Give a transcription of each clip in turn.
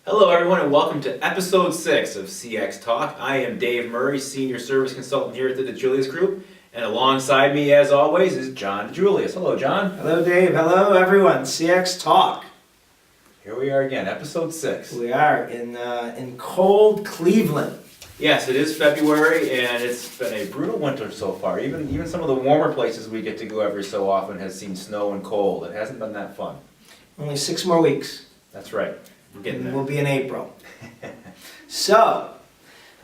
Hello everyone and welcome to episode 6 of CX Talk. I am Dave Murray, Senior Service Consultant here at the DiJulius Group. And alongside me as always is John DiJulius. Hello John. Hello Dave, hello everyone, CX Talk. Here we are again, episode 6. We are in cold Cleveland. Yes, it is February and it's been a brutal winter so far. Even some of the warmer places we get to go every so often has seen snow and cold. It hasn't been that fun. Only 6 more weeks. That's right. We're getting there. We'll be in April. So,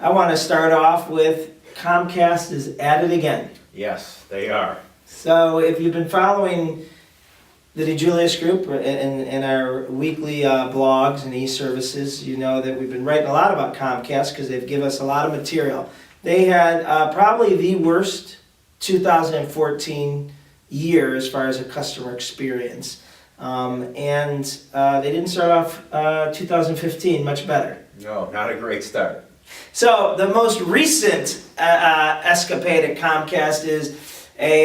I want to start off with Comcast is at it again. Yes, they are. So, if you've been following the DiJulius Group and our weekly blogs and e-services, you know that we've been writing a lot about Comcast because they've given us a lot of material. They had probably the worst 2014 year as far as a customer experience. And they didn't start off 2015 much better. No, not a great start. So the most recent escapade at Comcast is a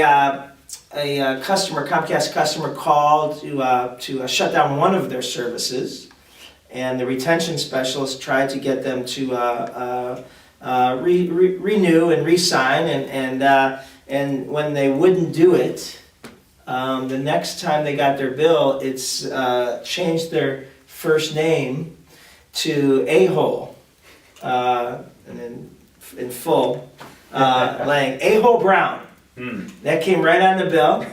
Comcast customer called to shut down one of their services, and the retention specialist tried to get them to renew and re-sign, and when they wouldn't do it, the next time they got their bill, it's changed their first name to A-hole, and then in full, laying A-hole Brown. That came right on the bill,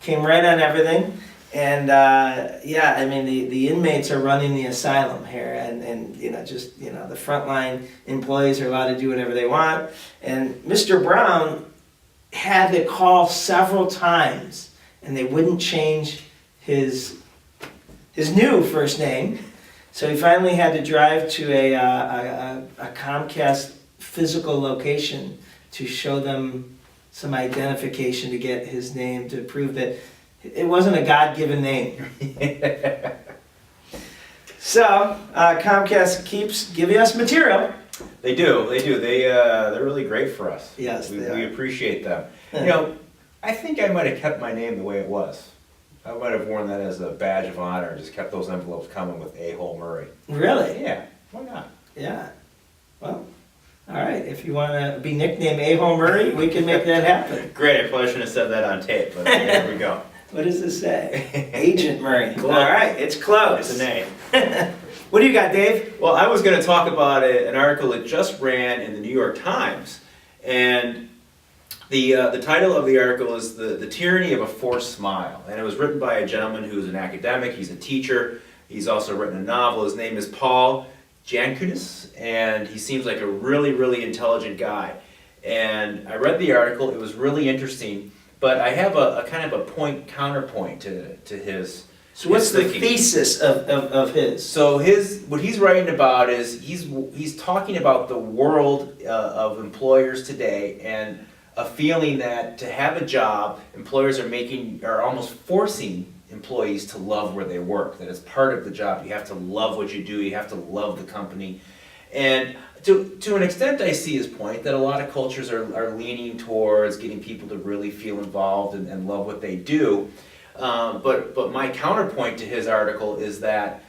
came right on everything, and yeah, I mean the inmates are running the asylum here, and the frontline employees are allowed to do whatever they want, and Mr. Brown had to call several times. And they wouldn't change his new first name, so he finally had to drive to a Comcast physical location to show them some identification to get his name to prove that it wasn't a God-given name. So Comcast keeps giving us material. They do. They're really great for us. Yes, we appreciate them. I think I might have kept my name the way it was. I might have worn that as a badge of honor, just kept those envelopes coming with A-hole Murray. Really? Yeah, why not? Yeah. Well, all right. If you want to be nicknamed A-hole Murray, we can make that happen. Great, I probably shouldn't have said that on tape, but there we go. What does this say? Agent Murray. Close. All right, it's close. It's a name. What do you got, Dave? Well, I was going to talk about an article that just ran in the New York Times, and the title of the article is the Tyranny of a Forced Smile, and it was written by a gentleman who's an academic. He's a teacher. He's also written a novel. His name is Paul Jankunis, and he seems like a really, really intelligent guy. And I read the article. It was really interesting, but I have a kind of a counterpoint to his. So what's the thinking. thesis of his? So what he's writing about is he's talking about the world of employers today, and a feeling that to have a job, employers are almost forcing employees to love where they work. That it's part of the job. You have to love what you do. You have to love the company. And to an extent, I see his point that a lot of cultures are leaning towards getting people to really feel involved and love what they do. But my counterpoint to his article is that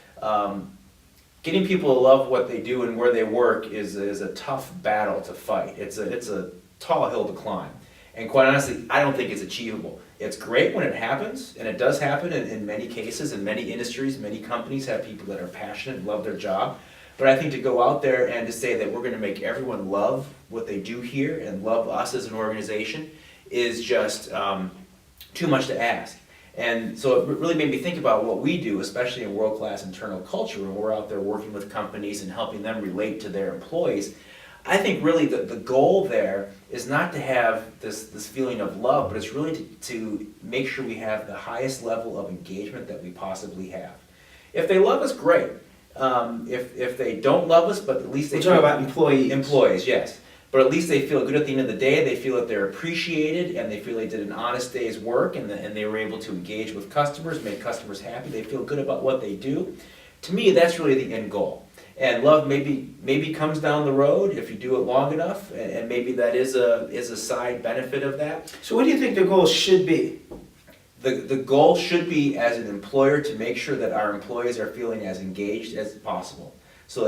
getting people to love what they do and where they work is a tough battle to fight. It's a tall hill to climb, and quite honestly, I don't think it's achievable. It's great when it happens, and it does happen in many cases, in many industries. Many companies have people that are passionate and love their job, but I think to go out there and to say that we're going to make everyone love what they do here and love us as an organization is just too much to ask. And so it really made me think about what we do, especially in world-class internal culture, when we're out there working with companies and helping them relate to their employees. I think really the goal there is not to have this feeling of love, but it's really to make sure we have the highest level of engagement that we possibly have. If they love us, great. If they don't love us, but at least they We're talking about employees. Employees, yes. But at least they feel good at the end of the day. They feel that they're appreciated, and they feel they did an honest day's work, and they were able to engage with customers, make customers happy. They feel good about what they do. To me, that's really the end goal. And love maybe comes down the road if you do it long enough, and maybe that is a side benefit of that. So what do you think the goal should be? The goal should be, as an employer, to make sure that our employees are feeling as engaged as possible. so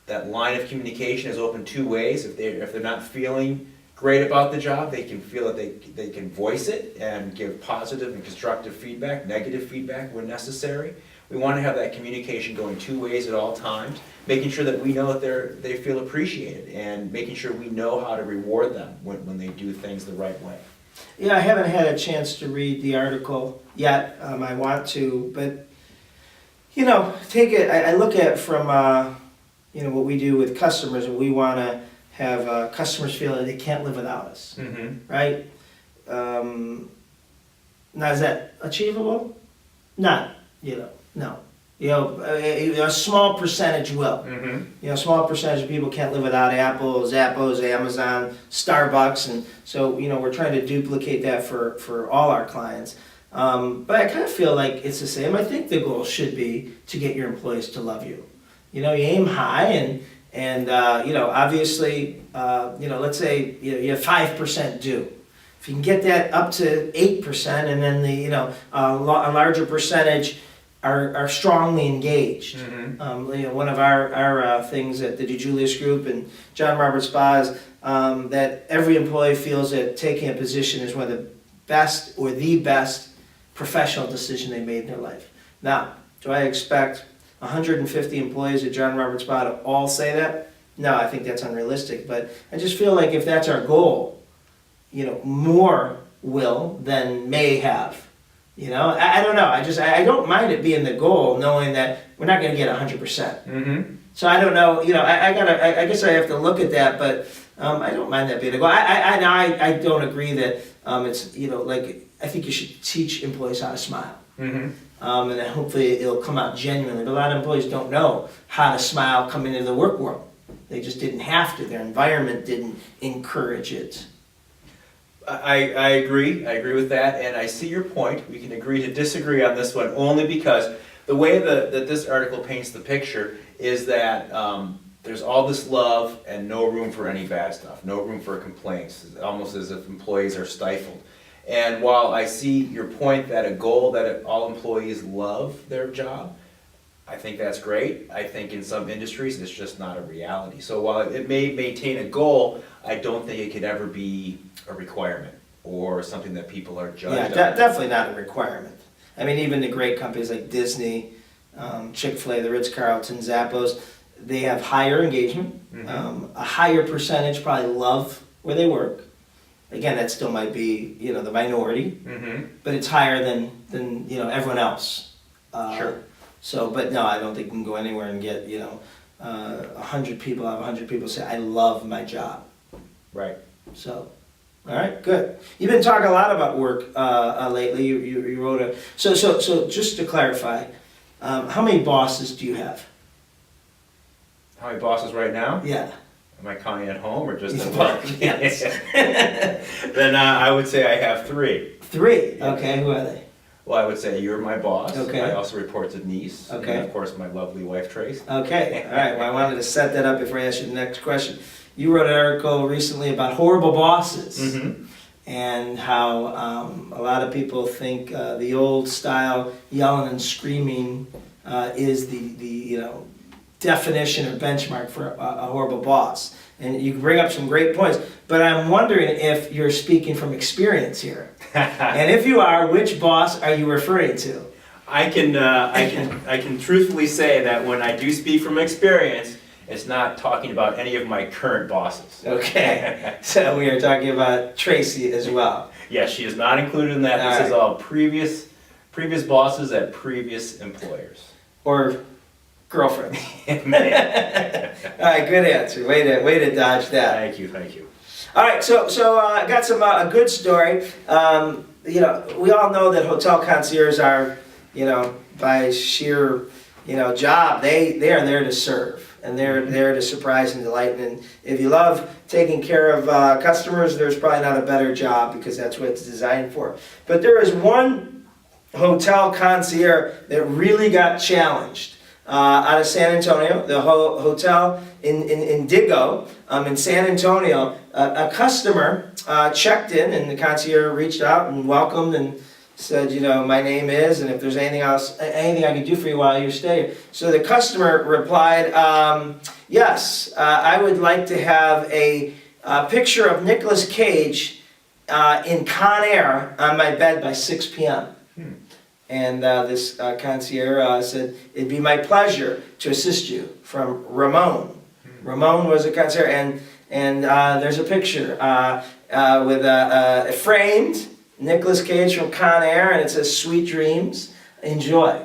that line of communication is open two ways. If they're not feeling great about the job, they can feel that they can voice it and give positive and constructive feedback, negative feedback when necessary. We want to have that communication going two ways at all times, making sure that we know that they feel appreciated, and making sure we know how to reward them when they do things the right way. Yeah, I haven't had a chance to read the article yet. I want to, but take it. I look at it from what we do with customers, and we want to have customers feel that they can't live without us, right? Now, is that achievable? Not, no. A small percentage will. A small percentage of people can't live without Apple, Zappos, Amazon, Starbucks, and so we're trying to duplicate that for all our clients. But I kind of feel like it's the same. I think the goal should be to get your employees to love you. You aim high, and obviously, let's say you have 5% do. If you can get that up to 8%, and then a larger percentage are strongly engaged. One of our things at the DiJulius Group and John Robert Spa is that every employee feels that taking a position is one of the best or the best professional decision they made in their life. Now, do I expect 150 employees at John Robert Spa to all say that? No, I think that's unrealistic, but I just feel like if that's our goal, more will than may have. I don't know. I don't mind it being the goal, knowing that we're not going to get 100%. So I don't know. I guess I have to look at that, but I don't mind that being the goal. I don't agree that it's I think you should teach employees how to smile, and then hopefully it'll come out genuinely. But a lot of employees don't know how to smile coming into the work world. They just didn't have to. Their environment didn't encourage it. I agree with that, and I see your point. We can agree to disagree on this one only because the way that this article paints the picture is that there's all this love and no room for any bad stuff, no room for complaints, almost as if employees are stifled. And while I see your point that a goal that all employees love their job, I think that's great. I think in some industries it's just not a reality. So while it may maintain a goal, I don't think it could ever be a requirement or something that people are judged on. Definitely not a requirement. I mean, even the great companies like Disney, Chick-fil-A, the Ritz-Carlton, Zappos, they have higher engagement, a higher percentage probably love where they work. Again, that still might be the minority, but it's higher than everyone else. Sure. So, but no, I don't think you can go anywhere and get 100 people. Have 100 people say, "I love my job." Right. So, all right, good. You've been talking a lot about work lately. You wrote a so just to clarify, how many bosses do you have? How many bosses right now? Yeah. Am I counting at home or just at Well, work? yes. Then I would say I have 3. 3. Okay, who are they? Well, I would say you're my boss. Okay. I also report to Denise. Okay. And of course, my lovely wife, Trace. Okay, all right. Well, I wanted to set that up before I ask you the next question. You wrote an article recently about horrible bosses and how a lot of people think the old style yelling and screaming is the definition or benchmark for a horrible boss. And you bring up some great points, but I'm wondering if you're speaking from experience here. And if you are, which boss are you referring to? I can truthfully say that when I do speak from experience, it's not talking about any of my current bosses. Okay, so we are talking about Tracy as well. Yes, she is not included in that. This is all previous bosses at previous employers. Or girlfriends. All right, good answer. Way to dodge that. Thank you. All right, so I got some a good story. We all know that hotel concierges are, by sheer, job, they are there to serve. And they're there to surprise and delight. And if you love taking care of customers, there's probably not a better job because that's what it's designed for. But there is one hotel concierge that really got challenged out of San Antonio, the hotel in Digo in San Antonio. A customer checked in, and the concierge reached out and welcomed and said, my name is, and if there's anything I can do for you while you stay. So the customer replied, yes, I would like to have a picture of Nicolas Cage in Con Air on my bed by 6 p.m. And this concierge said, it'd be my pleasure to assist you, from Ramon. Ramon was a concierge, and there's a picture with a framed Nicolas Cage from Con Air, and it says, sweet dreams, enjoy.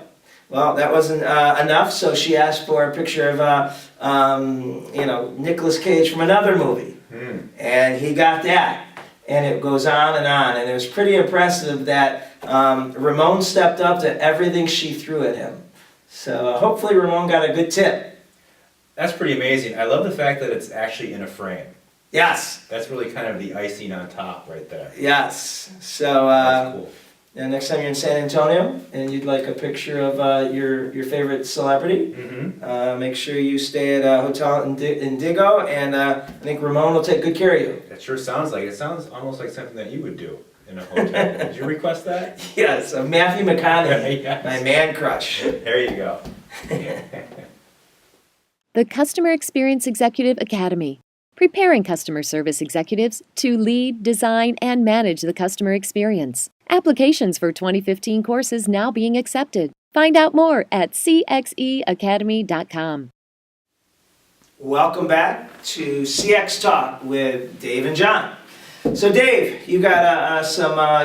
Well, that wasn't enough, so she asked for a picture of, Nicolas Cage from another movie. And he got that. And it goes on, and it was pretty impressive that Ramon stepped up to everything she threw at him. So hopefully Ramon got a good tip. That's pretty amazing. I love the fact that it's actually in a frame. Yes. That's really kind of the icing on top right there. Yes. So That's cool. next time you're in San Antonio and you'd like a picture of your favorite celebrity, make sure you stay at a hotel in Digo, and I think Ramon will take good care of you. That sure sounds like it. Sounds almost like something that you would do in a hotel. Did you request that? Yes, Matthew McConaughey, Yes. my man crush. There you go. The Customer Experience Executive Academy, preparing customer service executives to lead, design, and manage the customer experience. Applications for 2015 courses now being accepted. Find out more at cxeacademy.com. Welcome back to CX Talk with Dave and John. So Dave, you got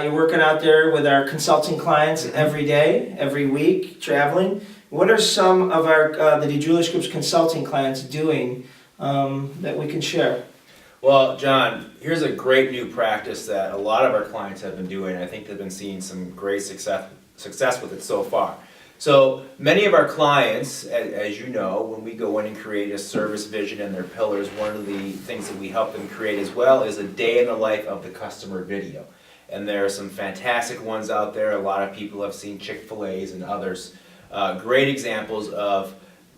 you're working out there with our consulting clients every day, every week, traveling. What are some of the DiJulius Group's consulting clients doing that we can share? Well, John, here's a great new practice that a lot of our clients have been doing. I think they've been seeing some great success with it so far. So many of our clients, as you know, when we go in and create a service vision and their pillars, one of the things that we help them create as well is a day in the life of the customer video. And there are some fantastic ones out there. A lot of people have seen Chick-fil-A's and others. Great examples of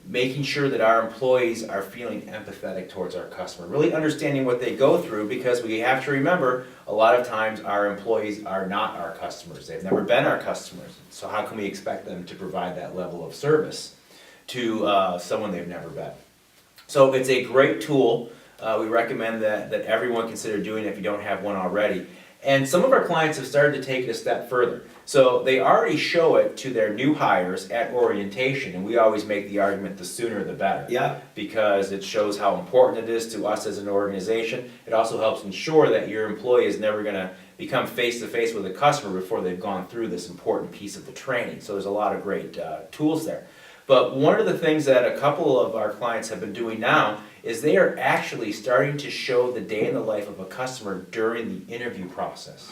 making sure that our employees are feeling empathetic towards our customer, really understanding what they go through, because we have to remember a lot of times our employees are not our customers. They've never been our customers. So how can we expect them to provide that level of service to someone they've never met? So it's a great tool. We recommend that everyone consider doing it if you don't have one already. And some of our clients have started to take it a step further. So they already show it to their new hires at orientation, and we always make the argument the sooner the better. Yeah. Because it shows how important it is to us as an organization. It also helps ensure that your employee is never going to become face-to-face with a customer before they've gone through this important piece of the training. So there's a lot of great tools there. But one of the things that a couple of our clients have been doing now is they are actually starting to show the day in the life of a customer during the interview process.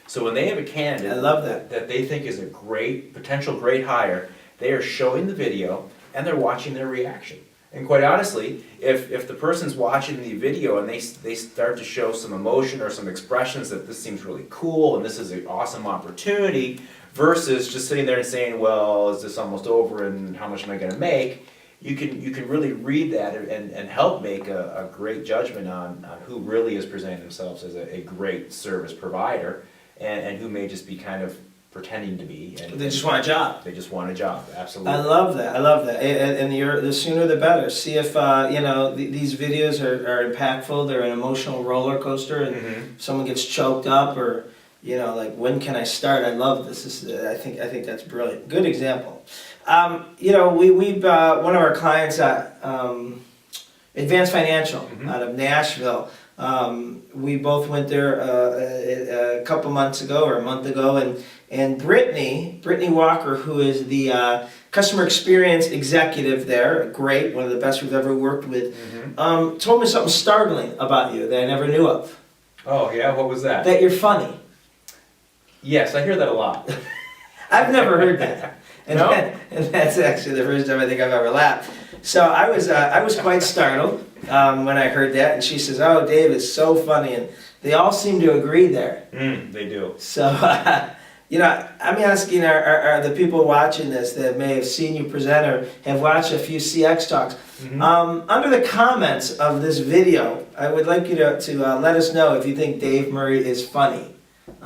So when they have a candidate, I love that they think is a potential great hire, they are showing the video and they're watching their reaction. And quite honestly, if the person's watching the video and they start to show some emotion or some expressions that this seems really cool and this is an awesome opportunity, versus just sitting there and saying, well, is this almost over and how much am I going to make? You can really read that and help make a great judgment on who really is presenting themselves as a great service provider and who may just be kind of pretending to be. And they just want a job. They just want a job, absolutely. I love that. And the sooner the better. See if these videos are impactful. They're an emotional roller coaster, and if someone gets choked up or like, when can I start? I love this. I think that's brilliant. Good example. We one of our clients at Advanced Financial out of Nashville. We both went there a couple months ago or a month ago, and Brittany Walker, who is the customer experience executive there, great, one of the best we've ever worked with, told me something startling about you that I never knew of. Oh yeah, what was that? That you're funny. Yes, I hear that a lot. I've never heard that. And, No? and that's actually the first time I think I've ever laughed. So I was quite startled when I heard that, and she says, "Oh, Dave is so funny," and they all seem to agree there. They do. So, I'm asking are the people watching this that may have seen you present or have watched a few CX talks, under the comments of this video, I would like you to let us know if you think Dave Murray is funny.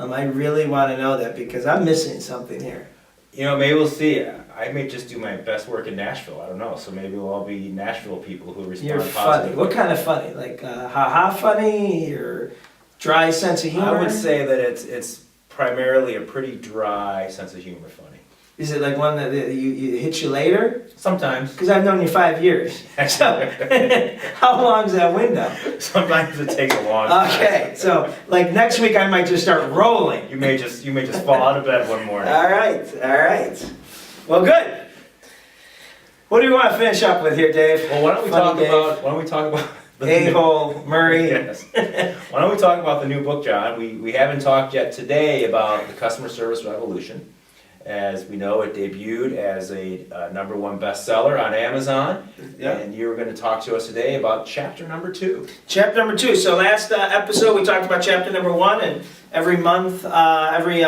I really want to know that because I'm missing something here. You know, maybe we'll see. I may just do my best work in Nashville. I don't know. So maybe we'll all be Nashville people who respond You're positively. funny. What kind of funny? Like ha-ha funny or dry sense of humor? I would say that it's primarily a pretty dry sense of humor funny. Is it like one that you hits you later? Sometimes. Because I've known you 5 years. So, how long's that window? Sometimes it takes a long time. Okay, so like next week I might just start rolling. You may just fall out of bed one morning. All right. Well, good. What do you want to finish up with here, Dave? Well, why don't we talk about the A-hole Murray. Yes. Why don't we talk about the new book, John? We haven't talked yet today about the customer service revolution. As we know, it debuted as a #1 bestseller on Amazon. Yeah. And you were going to talk to us today about chapter number 2. Chapter number 2. So last episode we talked about chapter number 1, and every month, every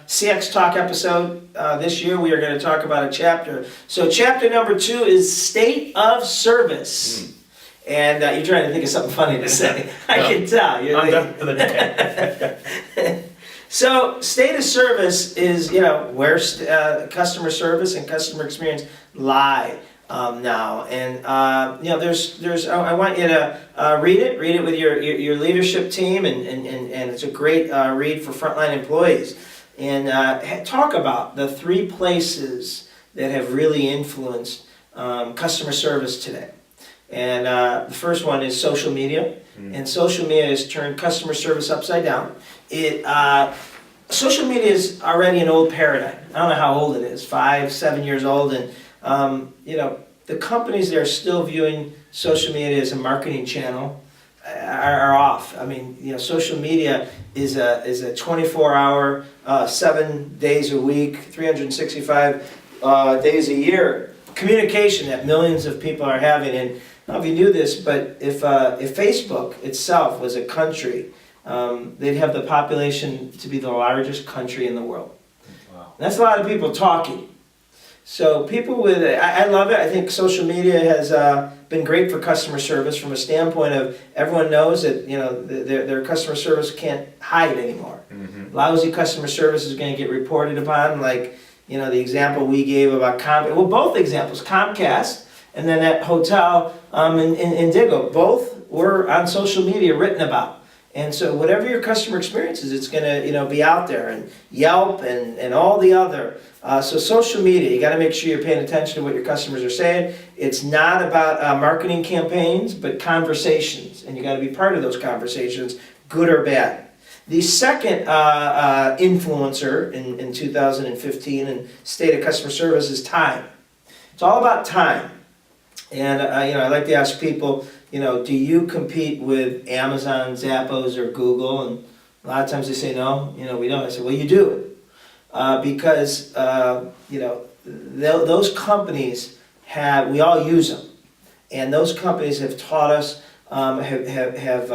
CX Talk episode this year we are going to talk about a chapter. So chapter number 2 is State of Service. And you're trying to think of something funny to say. I can tell. I'm done for the day. So, state of service is, where customer service and customer experience lie now. And, I want you to read it with your leadership team, and it's a great read for frontline employees. And talk about the 3 places that have really influenced customer service today. And the first one is social media. And social media has turned customer service upside down. Social media is already an old paradigm. I don't know how old it is, 5, 7 years old, and the companies that are still viewing social media as a marketing channel are off. I mean, social media is a 24-hour, 7 days a week, 365 days a year communication that millions of people are having. And I don't know if you knew this, but if Facebook itself was a country, they'd have the population to be the largest country in the world. Wow. And that's a lot of people talking. So people with, I love it. I think social media has been great for customer service from a standpoint of everyone knows that their customer service can't hide anymore. Mm-hmm. Lousy customer service is going to get reported upon, like the example we gave about both examples, Comcast and then that hotel in Digo, both were on social media written about. And so whatever your customer experience is, it's going to be out there, and Yelp and all the other. So social media, you got to make sure you're paying attention to what your customers are saying. It's not about marketing campaigns, but conversations, and you got to be part of those conversations, good or bad. The second influencer in 2015 in state of customer service is time. It's all about time. And I like to ask people, do you compete with Amazon, Zappos, or Google? And a lot of times they say no, we don't. I say, well, you do, because those companies we all use them, and those companies have taught us, have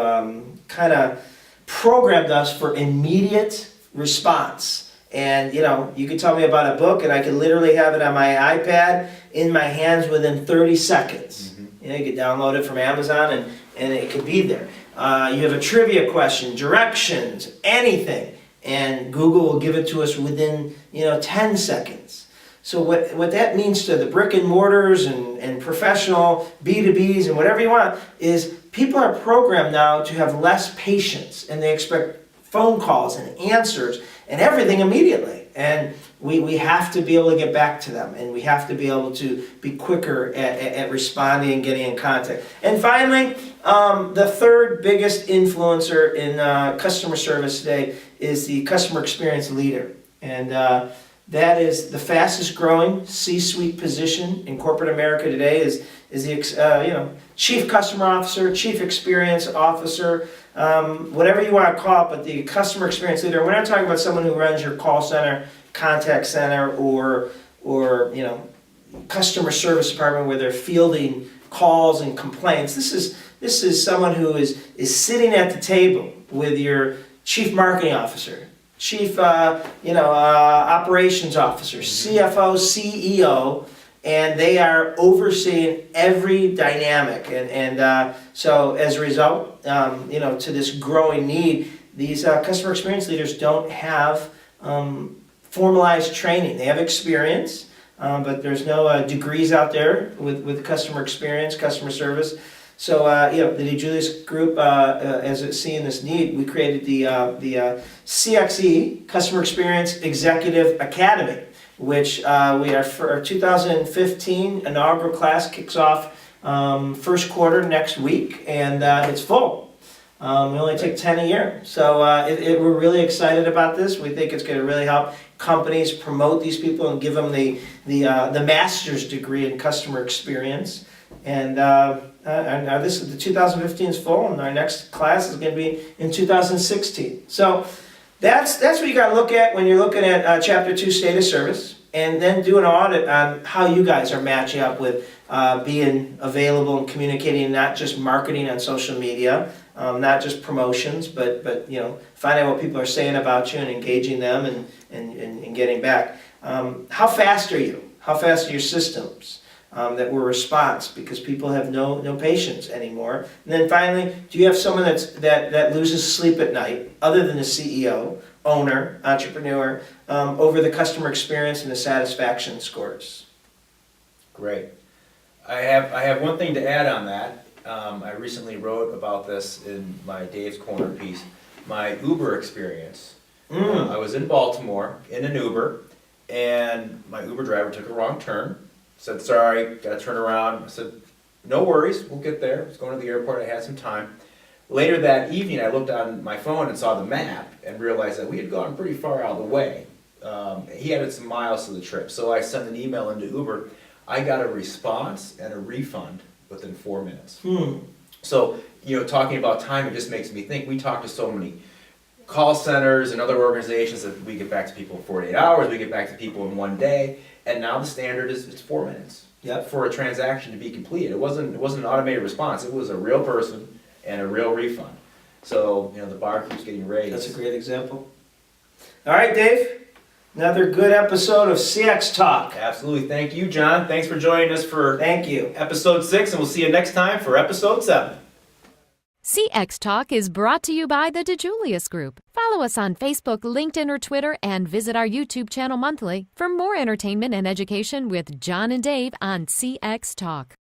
kind of programmed us for immediate response. And you can tell me about a book, and I can literally have it on my iPad in my hands within 30 seconds. Mm-hmm. You can download it from Amazon, and it could be there. You have a trivia question, directions, anything, and Google will give it to us within 10 seconds. So what that means to the brick and mortars and professional B2Bs and whatever you want is people are programmed now to have less patience, and they expect phone calls and answers and everything immediately. And we have to be able to get back to them, and we have to be able to be quicker at responding and getting in contact. And finally, the third biggest influencer in customer service today is the customer experience leader. And that is the fastest growing C-suite position in corporate America today is the chief customer officer, chief experience officer, whatever you want to call it, but the customer experience leader. We're not talking about someone who runs your call center, contact center, or customer service department where they're fielding calls and complaints. This is someone who is sitting at the table with your chief marketing officer, chief operations officer, CFO, CEO, and they are overseeing every dynamic. And so as a result, to this growing need, these customer experience leaders don't have formalized training. They have experience, but there's no degrees out there with customer experience, customer service. So, the DiJulius Group, as it's seeing this need, we created the CXE, Customer Experience Executive Academy, which for our 2015 inaugural class kicks off first quarter next week, and it's full. We only take 10 a year. So we're really excited about this. We think it's going to really help companies promote these people and give them the master's degree in customer experience. And this is the 2015 is full, and our next class is going to be in 2016. So that's what you got to look at when you're looking at Chapter 2 State of Service, and then do an audit on how you guys are matching up with being available and communicating, not just marketing on social media, not just promotions, but finding out what people are saying about you and engaging them and getting back. How fast are you? How fast are your systems that were response? Because people have no patience anymore. And then finally, do you have someone that loses sleep at night, other than the CEO, owner, entrepreneur, over the customer experience and the satisfaction scores? Great. I have one thing to add on that. I recently wrote about this in my Dave's Corner piece. My Uber experience. I was in Baltimore in an Uber, and my Uber driver took a wrong turn. Said, sorry, gotta turn around. I said, no worries, we'll get there. I was going to the airport, I had some time. Later that evening, I looked on my phone and saw the map and realized that we had gone pretty far out of the way. He added some miles to the trip, so I sent an email into Uber. I got a response and a refund within 4 minutes. So, talking about time, it just makes me think. We talk to so many call centers and other organizations that we get back to people in 48 hours, we get back to people in 1 day, and now the standard is it's 4 minutes for a transaction to be completed. It wasn't an automated response. It was a real person and a real refund. So, the bar keeps getting raised. That's a great example. All right, Dave. Another good episode of CX Talk. Absolutely. Thank you, John. Thanks for joining us for Thank you. episode 6, and we'll see you next time for episode 7. CX Talk is brought to you by the DiJulius Group. Follow us on Facebook, LinkedIn, or Twitter, and visit our YouTube channel monthly for more entertainment and education with John and Dave on CX Talk.